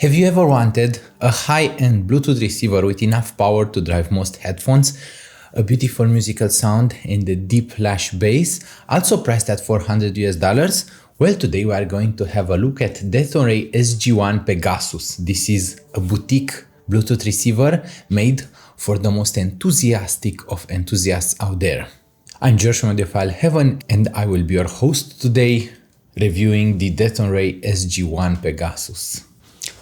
Have you ever wanted a high-end Bluetooth receiver with enough power to drive most headphones, a beautiful musical sound and a deep lash bass, also priced at $400 US? Well, today we are going to have a look at Dethonray SG1 Pegasus. This is a boutique Bluetooth receiver made for the most enthusiastic of enthusiasts out there. I'm George from Audiophile Heaven and I will be your host today, reviewing the Dethonray SG1 Pegasus.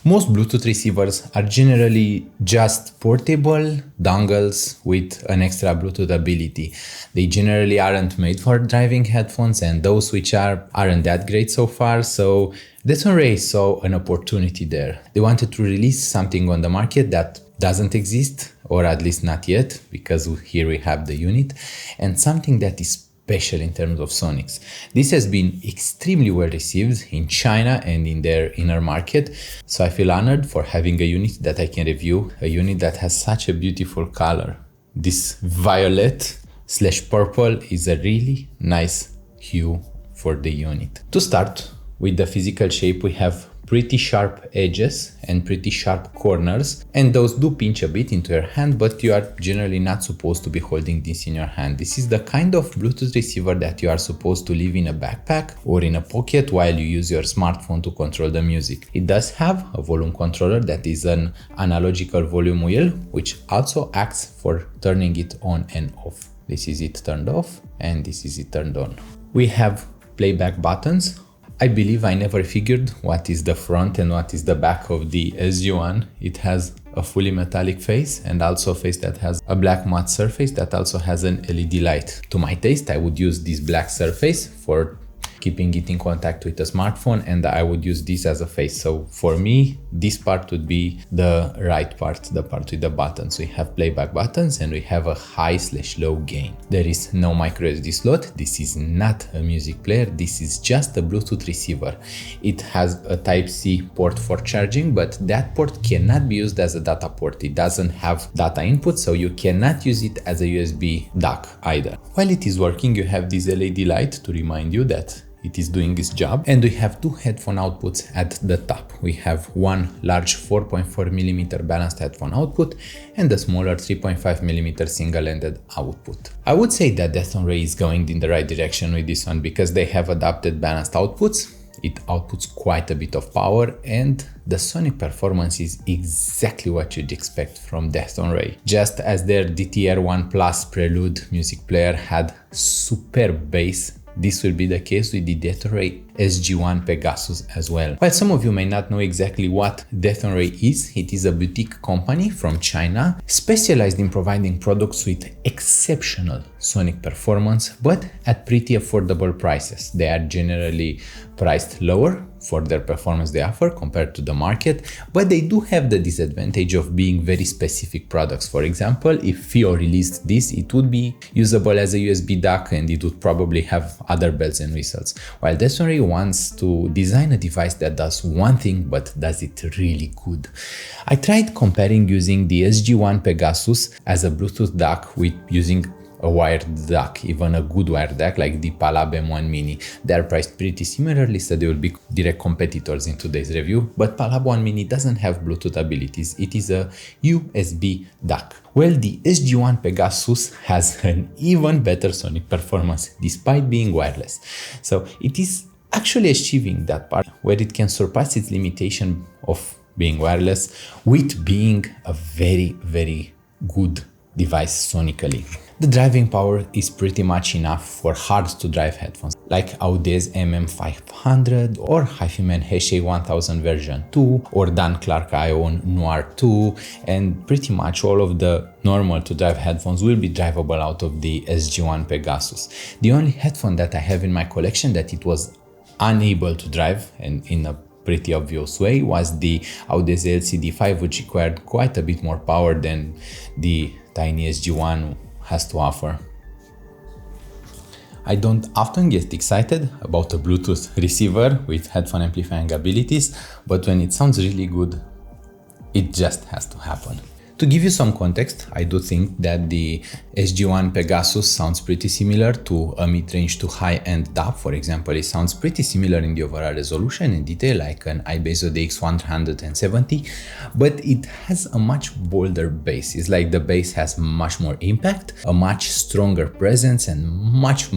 Most Bluetooth receivers are generally just portable dongles with an extra Bluetooth ability. They generally aren't made for driving headphones, and those which aren't that great so far, so Dethonray saw an opportunity there. They wanted to release something on the market that doesn't exist, or at least not yet, because here we have the unit, and something that is special in terms of sonics. This has been extremely well received in China and in their inner market, so I feel honored for having a unit that I can review, a unit that has such a beautiful color. This violet/purple is a really nice hue for the unit. To start with the physical shape, we have pretty sharp edges and pretty sharp corners, and those do pinch a bit into your hand, but you are generally not supposed to be holding this in your hand. This is the kind of Bluetooth receiver that you are supposed to leave in a backpack or in a pocket while you use your smartphone to control the music. It does have a volume controller that is an analogical volume wheel, which also acts for turning it on and off. This is it turned off and this is it turned on. We have playback buttons. I believe I never figured what is the front and what is the back of the SG1. It has a fully metallic face and also a face that has a black matte surface that also has an LED light. To my taste, I would use this black surface for keeping it in contact with a smartphone, and I would use this as a face. So for me, this part would be the right part, the part with the buttons. We have playback buttons and we have a high/low gain. There is no micro SD slot. This is not a music player. This is just a Bluetooth receiver. It has a Type-C port for charging, but that port cannot be used as a data port. It doesn't have data input, so you cannot use it as a USB DAC either. While it is working, you have this LED light to remind you that it is doing its job, and we have two headphone outputs at the top. We have one large 4.4mm balanced headphone output and a smaller 3.5mm single-ended output. I would say that Dethonray is going in the right direction with this one because they have adapted balanced outputs. It outputs quite a bit of power, and the sonic performance is exactly what you'd expect from Dethonray. Just as their DTR1 Plus Prelude music player had superb bass, this will be the case with the Dethonray SG1 Pegasus as well. While some of you may not know exactly what Dethonray is, it is a boutique company from China specialized in providing products with exceptional sonic performance, but at pretty affordable prices. They are generally priced lower for their performance they offer compared to the market, but they do have the disadvantage of being very specific products. For example, if FIO released this, it would be usable as a USB DAC and it would probably have other bells and whistles. While Dethonray wants to design a device that does one thing but does it really good. I tried comparing using the SG1 Pegasus as a Bluetooth DAC with using a wired DAC, even a good wired DAC like the Palab M1 Mini. They are priced pretty similarly, so they will be direct competitors in today's review, but Palab 1 Mini doesn't have Bluetooth abilities. It is a USB DAC. Well, the SG1 Pegasus has an even better sonic performance despite being wireless. So it is actually achieving that part where it can surpass its limitation of being wireless with being a very, very good device sonically. The driving power is pretty much enough for hard to drive headphones like Audi's MM500 or HiFiMan HA1000 version 2 or Dan Clark Ion Noir 2, and pretty much all of the normal to drive headphones will be drivable out of the SG1 Pegasus. The only headphone that I have in my collection that it was unable to drive, and in a pretty obvious way, was the Audi's LCD5, which required quite a bit more power than the tiny SG1 has to offer. I don't often get excited about a Bluetooth receiver with headphone amplifying abilities, but when it sounds really good, it just has to happen. To give you some context, I do think that the SG1 Pegasus sounds pretty similar to a mid-range to high-end DAC. For example, it sounds pretty similar in the overall resolution and detail like an iBasso DX170, but it has a much bolder bass. It's like the bass has much more impact, a much stronger presence, and much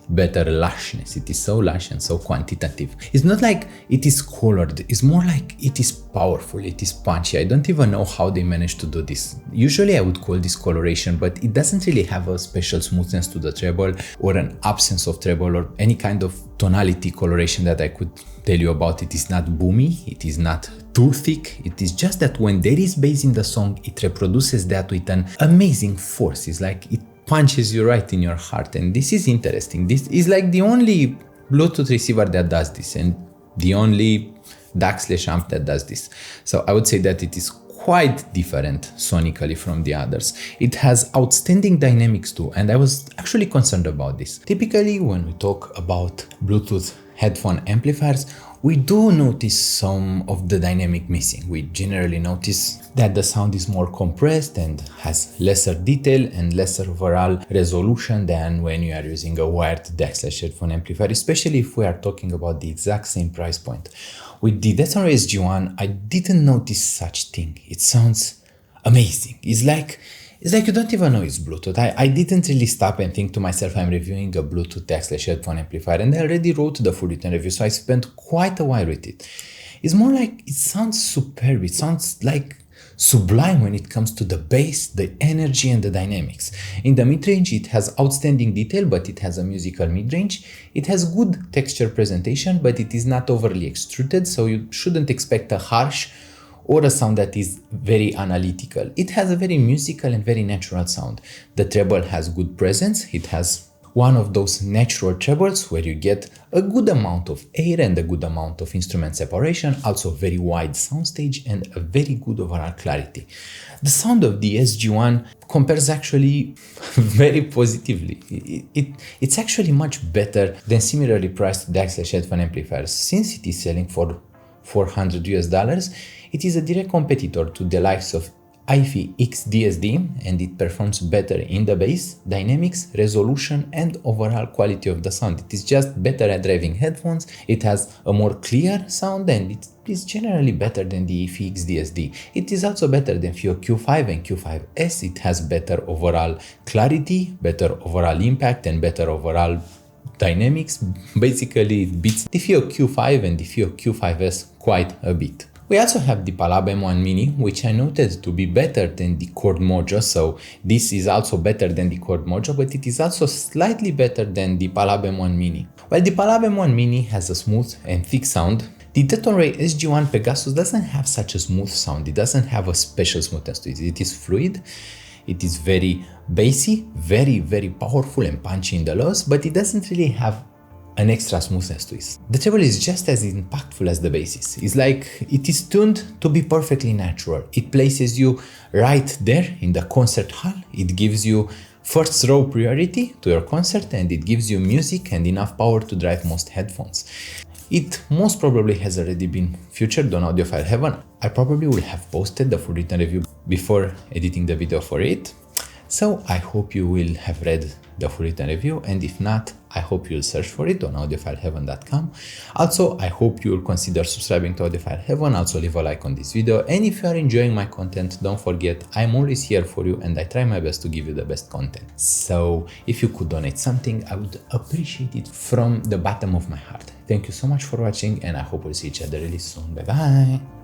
better lushness. It is so lush and so quantitative. It's not like it is colored, it's more like it is powerful, it is punchy. I don't even know how they managed to do this. Usually I would call this coloration, but it doesn't really have a special smoothness to the treble or an absence of treble or any kind of tonality coloration that I could tell you about. It is not boomy, it is not too thick. It is just that when there is bass in the song, it reproduces that with an amazing force. It's like it punches you right in your heart, and this is interesting. This is like the only Bluetooth receiver that does this and the only DAC/amp that does this. So I would say that it is quite different sonically from the others. It has outstanding dynamics too, and I was actually concerned about this. Typically when we talk about Bluetooth headphone amplifiers, we do notice some of the dynamic missing. We generally notice that the sound is more compressed and has lesser detail and lesser overall resolution than when you are using a wired DAC/headphone amplifier, especially if we are talking about the exact same price point. With the Dethonray SG1, I didn't notice such thing. It sounds amazing. It's like you don't even know it's Bluetooth. I didn't really stop and think to myself, I'm reviewing a Bluetooth DAC/headphone amplifier, and I already wrote the full written review, so I spent quite a while with it. It's more like it sounds superb. It sounds like sublime when it comes to the bass, the energy, and the dynamics. In the mid-range, it has outstanding detail, but it has a musical mid-range. It has good texture presentation, but it is not overly extruded, so you shouldn't expect a harsh or a sound that is very analytical. It has a very musical and very natural sound. The treble has good presence. It has one of those natural trebles where you get a good amount of air and a good amount of instrument separation, also very wide soundstage and a very good overall clarity. The sound of the SG1 compares actually very positively. It's actually much better than similarly priced DAC/headphone amplifiers. Since it is selling for $400, it is a direct competitor to the likes of IFI X DSD, and it performs better in the bass, dynamics, resolution, and overall quality of the sound. It is just better at driving headphones. It has a more clear sound, and it is generally better than the IFI X DSD. It is also better than FIO Q5 and Q5S. It has better overall clarity, better overall impact, and better overall dynamics. Basically, it beats the FIO Q5 and the FIO Q5S quite a bit. We also have the Palab M1 Mini, which I noted to be better than the Chord Mojo, so this is also better than the Chord Mojo, but it is also slightly better than the Palab M1 Mini. While the Palab M1 Mini has a smooth and thick sound, the Dethonray SG1 Pegasus doesn't have such a smooth sound. It doesn't have a special smoothness to it. It is fluid, it is very bassy, very powerful and punchy in the lows, but it doesn't really have an extra smoothness to it. The treble is just as impactful as the bass is. It's like it is tuned to be perfectly natural. It places you right there in the concert hall. It gives you first row priority to your concert, and it gives you music and enough power to drive most headphones. It most probably has already been featured on Audiophile Heaven. I probably will have posted the full written review before editing the video for it. So I hope you will have read the full written review, and if not, I hope you'll search for it on audiophileheaven.com. Also, I hope you'll consider subscribing to Audiophile Heaven, also leave a like on this video, and if you are enjoying my content, don't forget, I'm always here for you and I try my best to give you the best content. So if you could donate something, I would appreciate it from the bottom of my heart. Thank you so much for watching, and I hope we'll see each other really soon. Bye bye!